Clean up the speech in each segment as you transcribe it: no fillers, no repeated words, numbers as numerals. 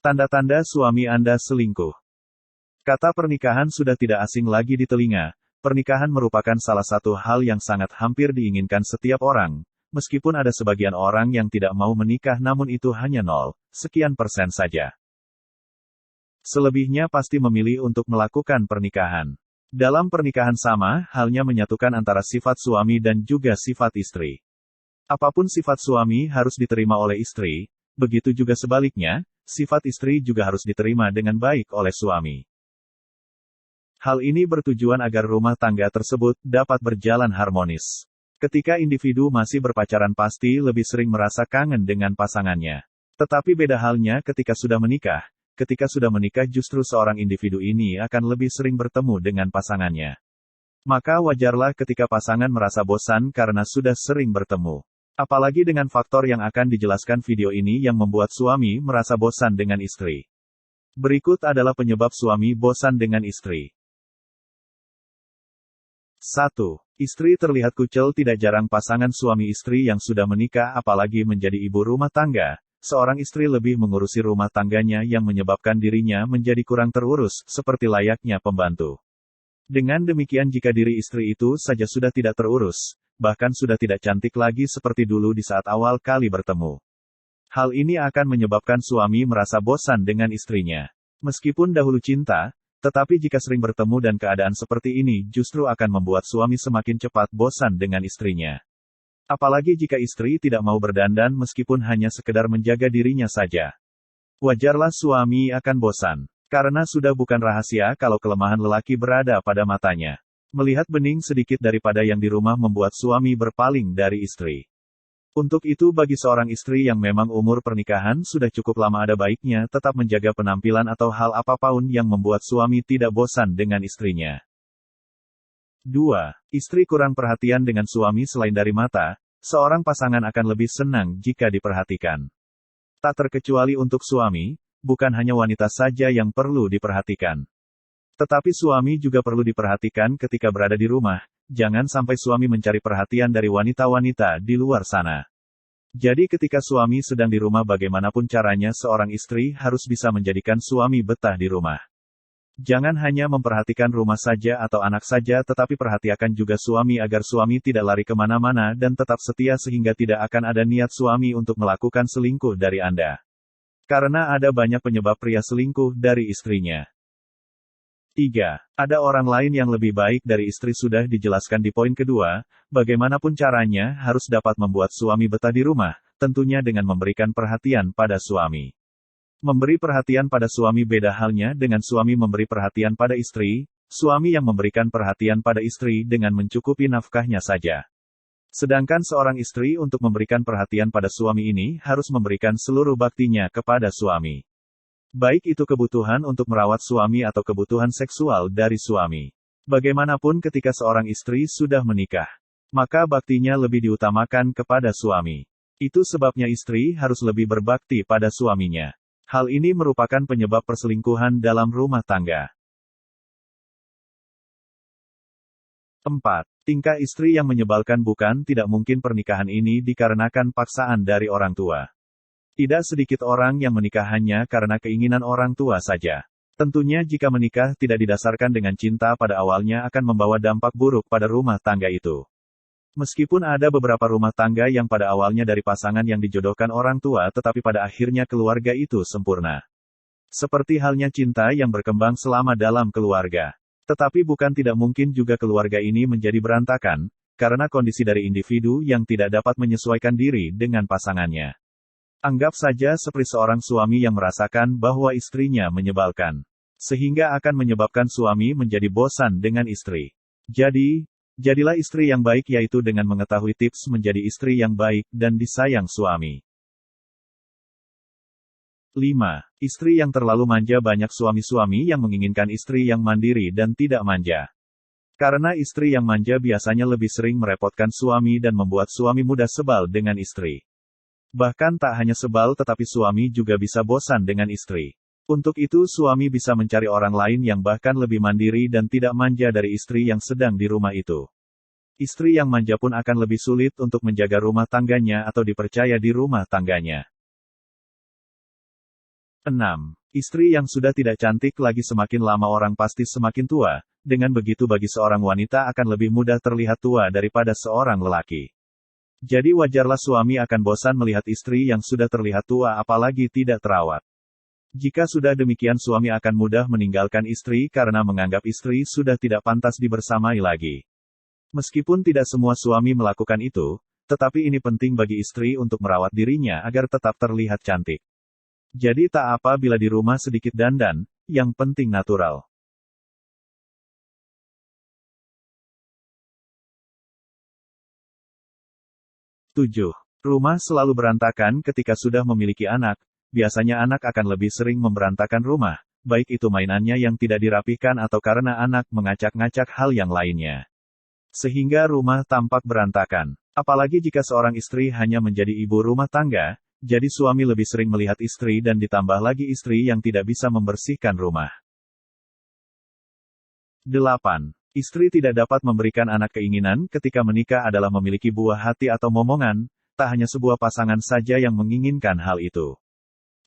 Tanda-tanda suami Anda selingkuh. Kata pernikahan sudah tidak asing lagi di telinga. Pernikahan merupakan salah satu hal yang sangat hampir diinginkan setiap orang. Meskipun ada sebagian orang yang tidak mau menikah namun itu hanya 0,sekian% saja. Selebihnya pasti memilih untuk melakukan pernikahan. Dalam pernikahan sama, halnya menyatukan antara sifat suami dan juga sifat istri. Apapun sifat suami harus diterima oleh istri, begitu juga sebaliknya, sifat istri juga harus diterima dengan baik oleh suami. Hal ini bertujuan agar rumah tangga tersebut dapat berjalan harmonis. Ketika individu masih berpacaran pasti lebih sering merasa kangen dengan pasangannya. Tetapi beda halnya ketika sudah menikah. Ketika sudah menikah justru seorang individu ini akan lebih sering bertemu dengan pasangannya. Maka wajarlah ketika pasangan merasa bosan karena sudah sering bertemu. Apalagi dengan faktor yang akan dijelaskan video ini yang membuat suami merasa bosan dengan istri. Berikut adalah penyebab suami bosan dengan istri. 1. Istri terlihat kucel. Tidak jarang pasangan suami istri yang sudah menikah apalagi menjadi ibu rumah tangga, seorang istri lebih mengurusi rumah tangganya yang menyebabkan dirinya menjadi kurang terurus, seperti layaknya pembantu. Dengan demikian jika diri istri itu saja sudah tidak terurus, bahkan sudah tidak cantik lagi seperti dulu di saat awal kali bertemu. Hal ini akan menyebabkan suami merasa bosan dengan istrinya. Meskipun dahulu cinta, tetapi jika sering bertemu dan keadaan seperti ini justru akan membuat suami semakin cepat bosan dengan istrinya. Apalagi jika istri tidak mau berdandan meskipun hanya sekedar menjaga dirinya saja. Wajarlah suami akan bosan. Karena sudah bukan rahasia kalau kelemahan lelaki berada pada matanya. Melihat bening sedikit daripada yang di rumah membuat suami berpaling dari istri. Untuk itu bagi seorang istri yang memang umur pernikahan sudah cukup lama ada baiknya tetap menjaga penampilan atau hal apapun yang membuat suami tidak bosan dengan istrinya. 2. Istri kurang perhatian dengan suami. Selain dari mata, seorang pasangan akan lebih senang jika diperhatikan. Tak terkecuali untuk suami, bukan hanya wanita saja yang perlu diperhatikan. Tetapi suami juga perlu diperhatikan ketika berada di rumah. Jangan sampai suami mencari perhatian dari wanita-wanita di luar sana. Jadi ketika suami sedang di rumah bagaimanapun caranya seorang istri harus bisa menjadikan suami betah di rumah. Jangan hanya memperhatikan rumah saja atau anak saja tetapi perhatikan juga suami agar suami tidak lari kemana-mana dan tetap setia sehingga tidak akan ada niat suami untuk melakukan selingkuh dari Anda. Karena ada banyak penyebab pria selingkuh dari istrinya. 3. Ada orang lain yang lebih baik dari istri. Sudah dijelaskan di poin kedua, bagaimanapun caranya harus dapat membuat suami betah di rumah, tentunya dengan memberikan perhatian pada suami. Memberi perhatian pada suami beda halnya dengan suami memberi perhatian pada istri, suami yang memberikan perhatian pada istri dengan mencukupi nafkahnya saja. Sedangkan seorang istri untuk memberikan perhatian pada suami ini harus memberikan seluruh baktinya kepada suami. Baik itu kebutuhan untuk merawat suami atau kebutuhan seksual dari suami. Bagaimanapun ketika seorang istri sudah menikah, maka baktinya lebih diutamakan kepada suami. Itu sebabnya istri harus lebih berbakti pada suaminya. Hal ini merupakan penyebab perselingkuhan dalam rumah tangga. 4. Tingkah istri yang menyebalkan. Bukan tidak mungkin pernikahan ini dikarenakan paksaan dari orang tua. Tidak sedikit orang yang menikah hanya karena keinginan orang tua saja. Tentunya jika menikah tidak didasarkan dengan cinta pada awalnya akan membawa dampak buruk pada rumah tangga itu. Meskipun ada beberapa rumah tangga yang pada awalnya dari pasangan yang dijodohkan orang tua tetapi pada akhirnya keluarga itu sempurna. Seperti halnya cinta yang berkembang selama dalam keluarga. Tetapi bukan tidak mungkin juga keluarga ini menjadi berantakan, karena kondisi dari individu yang tidak dapat menyesuaikan diri dengan pasangannya. Anggap saja seperti seorang suami yang merasakan bahwa istrinya menyebalkan. Sehingga akan menyebabkan suami menjadi bosan dengan istri. Jadi, jadilah istri yang baik yaitu dengan mengetahui tips menjadi istri yang baik dan disayang suami. 5. Istri yang terlalu manja. Banyak suami-suami yang menginginkan istri yang mandiri dan tidak manja. Karena istri yang manja biasanya lebih sering merepotkan suami dan membuat suami mudah sebal dengan istri. Bahkan tak hanya sebal tetapi suami juga bisa bosan dengan istri. Untuk itu suami bisa mencari orang lain yang bahkan lebih mandiri dan tidak manja dari istri yang sedang di rumah itu. Istri yang manja pun akan lebih sulit untuk menjaga rumah tangganya atau dipercaya di rumah tangganya. 6. Istri yang sudah tidak cantik lagi semakin lama orang pasti semakin tua, dengan begitu bagi seorang wanita akan lebih mudah terlihat tua daripada seorang lelaki. Jadi wajarlah suami akan bosan melihat istri yang sudah terlihat tua apalagi tidak terawat. Jika sudah demikian suami akan mudah meninggalkan istri karena menganggap istri sudah tidak pantas dibersamai lagi. Meskipun tidak semua suami melakukan itu, tetapi ini penting bagi istri untuk merawat dirinya agar tetap terlihat cantik. Jadi tak apa bila di rumah sedikit dandan, yang penting natural. 7. Rumah selalu berantakan ketika sudah memiliki anak. Biasanya anak akan lebih sering memberantakan rumah, baik itu mainannya yang tidak dirapihkan atau karena anak mengacak-ngacak hal yang lainnya. Sehingga rumah tampak berantakan. Apalagi jika seorang istri hanya menjadi ibu rumah tangga, jadi suami lebih sering melihat istri dan ditambah lagi istri yang tidak bisa membersihkan rumah. 8. Istri tidak dapat memberikan anak keinginan ketika menikah adalah memiliki buah hati atau momongan, tak hanya sebuah pasangan saja yang menginginkan hal itu.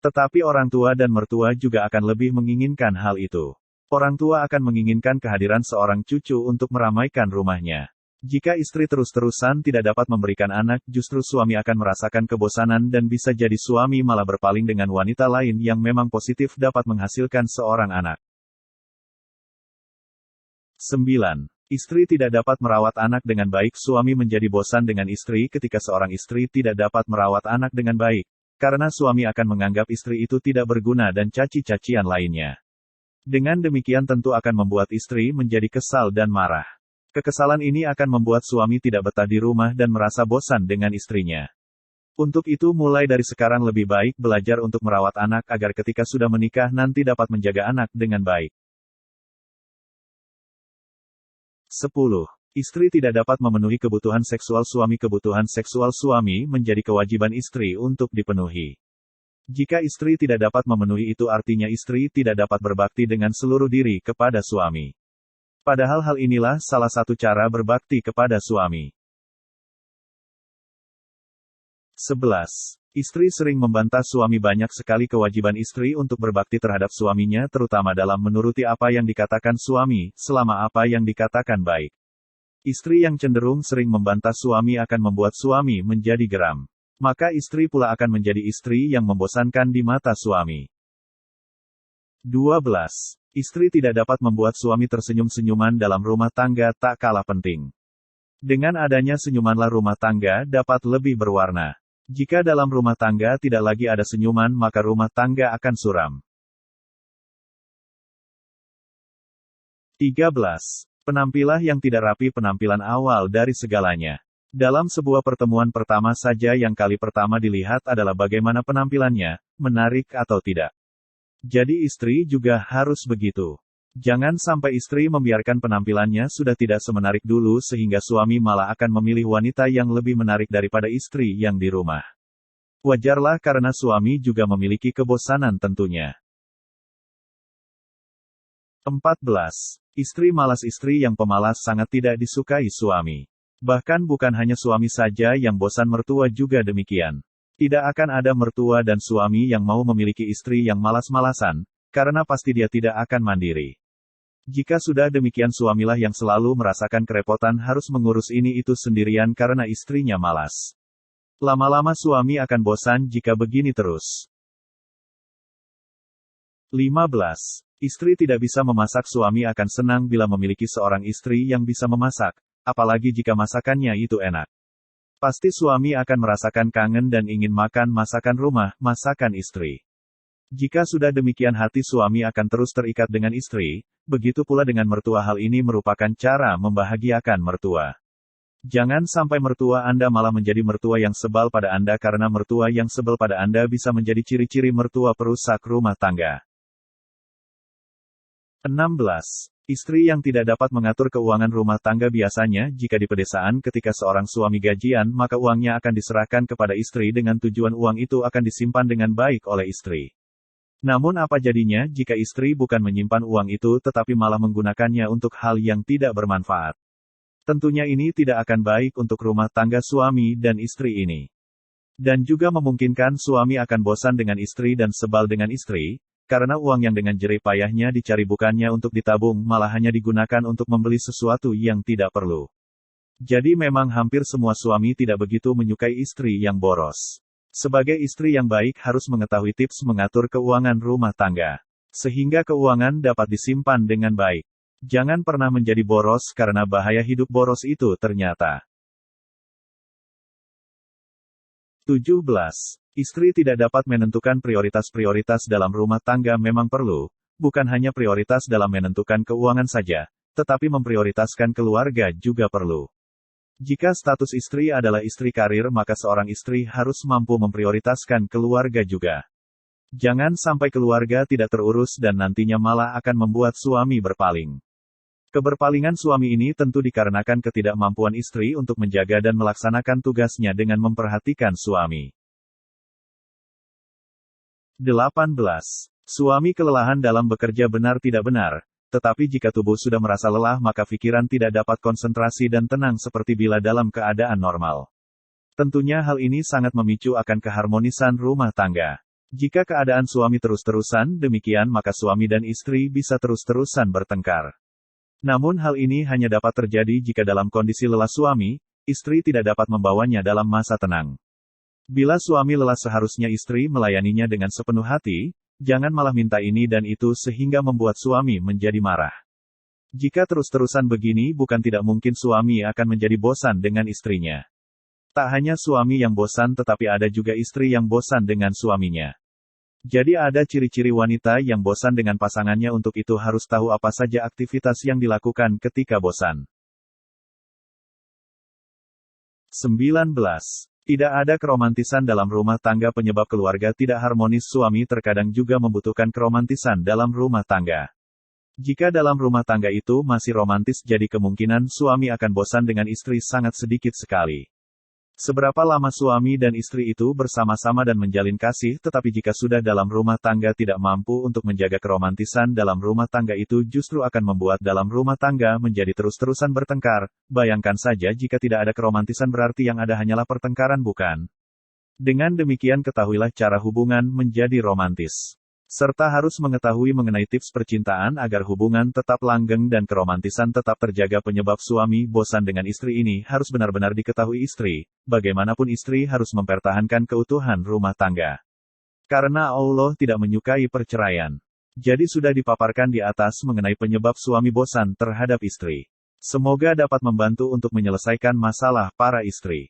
Tetapi orang tua dan mertua juga akan lebih menginginkan hal itu. Orang tua akan menginginkan kehadiran seorang cucu untuk meramaikan rumahnya. Jika istri terus-terusan tidak dapat memberikan anak, justru suami akan merasakan kebosanan dan bisa jadi suami malah berpaling dengan wanita lain yang memang positif dapat menghasilkan seorang anak. 9. Istri tidak dapat merawat anak dengan baik. Suami menjadi bosan dengan istri ketika seorang istri tidak dapat merawat anak dengan baik, karena suami akan menganggap istri itu tidak berguna dan caci-cacian lainnya. Dengan demikian tentu akan membuat istri menjadi kesal dan marah. Kekesalan ini akan membuat suami tidak betah di rumah dan merasa bosan dengan istrinya. Untuk itu mulai dari sekarang lebih baik belajar untuk merawat anak agar ketika sudah menikah nanti dapat menjaga anak dengan baik. 10. Istri tidak dapat memenuhi kebutuhan seksual suami. Kebutuhan seksual suami menjadi kewajiban istri untuk dipenuhi. Jika istri tidak dapat memenuhi itu artinya istri tidak dapat berbakti dengan seluruh diri kepada suami. Padahal hal inilah salah satu cara berbakti kepada suami. 11. Istri sering membantah suami. Banyak sekali kewajiban istri untuk berbakti terhadap suaminya terutama dalam menuruti apa yang dikatakan suami, selama apa yang dikatakan baik. Istri yang cenderung sering membantah suami akan membuat suami menjadi geram. Maka istri pula akan menjadi istri yang membosankan di mata suami. 12. Istri tidak dapat membuat suami tersenyum-senyuman dalam rumah tangga tak kalah penting. Dengan adanya senyumanlah rumah tangga dapat lebih berwarna. Jika dalam rumah tangga tidak lagi ada senyuman maka rumah tangga akan suram. 13. Penampilan yang tidak rapi. Penampilan awal dari segalanya. Dalam sebuah pertemuan pertama saja yang kali pertama dilihat adalah bagaimana penampilannya, menarik atau tidak. Jadi istri juga harus begitu. Jangan sampai istri membiarkan penampilannya sudah tidak semenarik dulu sehingga suami malah akan memilih wanita yang lebih menarik daripada istri yang di rumah. Wajarlah karena suami juga memiliki kebosanan tentunya. 14. Istri malas. Istri yang pemalas sangat tidak disukai suami. Bahkan bukan hanya suami saja yang bosan, mertua juga demikian. Tidak akan ada mertua dan suami yang mau memiliki istri yang malas-malasan, karena pasti dia tidak akan mandiri. Jika sudah demikian suamilah yang selalu merasakan kerepotan harus mengurus ini itu sendirian karena istrinya malas. Lama-lama suami akan bosan jika begini terus. 15. Istri tidak bisa memasak. Suami akan senang bila memiliki seorang istri yang bisa memasak, apalagi jika masakannya itu enak. Pasti suami akan merasakan kangen dan ingin makan masakan rumah, masakan istri. Jika sudah demikian hati suami akan terus terikat dengan istri, begitu pula dengan mertua. Hal ini merupakan cara membahagiakan mertua. Jangan sampai mertua Anda malah menjadi mertua yang sebal pada Anda karena mertua yang sebel pada Anda bisa menjadi ciri-ciri mertua perusak rumah tangga. 16. Istri yang tidak dapat mengatur keuangan rumah tangga. Biasanya jika di pedesaan ketika seorang suami gajian maka uangnya akan diserahkan kepada istri dengan tujuan uang itu akan disimpan dengan baik oleh istri. Namun apa jadinya jika istri bukan menyimpan uang itu tetapi malah menggunakannya untuk hal yang tidak bermanfaat? Tentunya ini tidak akan baik untuk rumah tangga suami dan istri ini. Dan juga memungkinkan suami akan bosan dengan istri dan sebal dengan istri, karena uang yang dengan jerih payahnya dicari bukannya untuk ditabung, malah hanya digunakan untuk membeli sesuatu yang tidak perlu. Jadi memang hampir semua suami tidak begitu menyukai istri yang boros. Sebagai istri yang baik harus mengetahui tips mengatur keuangan rumah tangga, sehingga keuangan dapat disimpan dengan baik. Jangan pernah menjadi boros karena bahaya hidup boros itu ternyata. 17. Istri tidak dapat menentukan prioritas-prioritas dalam rumah tangga memang perlu, bukan hanya prioritas dalam menentukan keuangan saja, tetapi memprioritaskan keluarga juga perlu. Jika status istri adalah istri karir maka seorang istri harus mampu memprioritaskan keluarga juga. Jangan sampai keluarga tidak terurus dan nantinya malah akan membuat suami berpaling. Keberpalingan suami ini tentu dikarenakan ketidakmampuan istri untuk menjaga dan melaksanakan tugasnya dengan memperhatikan suami. 18. Suami kelelahan dalam bekerja benar tidak benar, tetapi jika tubuh sudah merasa lelah maka pikiran tidak dapat konsentrasi dan tenang seperti bila dalam keadaan normal. Tentunya hal ini sangat memicu akan keharmonisan rumah tangga. Jika keadaan suami terus-terusan demikian maka suami dan istri bisa terus-terusan bertengkar. Namun hal ini hanya dapat terjadi jika dalam kondisi lelah suami, istri tidak dapat membawanya dalam masa tenang. Bila suami lelah seharusnya istri melayaninya dengan sepenuh hati, jangan malah minta ini dan itu sehingga membuat suami menjadi marah. Jika terus-terusan begini bukan tidak mungkin suami akan menjadi bosan dengan istrinya. Tak hanya suami yang bosan tetapi ada juga istri yang bosan dengan suaminya. Jadi ada ciri-ciri wanita yang bosan dengan pasangannya, untuk itu harus tahu apa saja aktivitas yang dilakukan ketika bosan. 19. Tidak ada keromantisan dalam rumah tangga. Penyebab keluarga tidak harmonis. Suami terkadang juga membutuhkan keromantisan dalam rumah tangga. Jika dalam rumah tangga itu masih romantis, jadi kemungkinan suami akan bosan dengan istri sangat sedikit sekali. Seberapa lama suami dan istri itu bersama-sama dan menjalin kasih, tetapi jika sudah dalam rumah tangga tidak mampu untuk menjaga keromantisan dalam rumah tangga, itu justru akan membuat dalam rumah tangga menjadi terus-terusan bertengkar. Bayangkan saja jika tidak ada keromantisan berarti yang ada hanyalah pertengkaran, bukan? Dengan demikian ketahuilah cara hubungan menjadi romantis. Serta harus mengetahui mengenai tips percintaan agar hubungan tetap langgeng dan keromantisan tetap terjaga. Penyebab suami bosan dengan istri ini harus benar-benar diketahui istri. Bagaimanapun istri harus mempertahankan keutuhan rumah tangga. Karena Allah tidak menyukai perceraian. Jadi sudah dipaparkan di atas mengenai penyebab suami bosan terhadap istri. Semoga dapat membantu untuk menyelesaikan masalah para istri.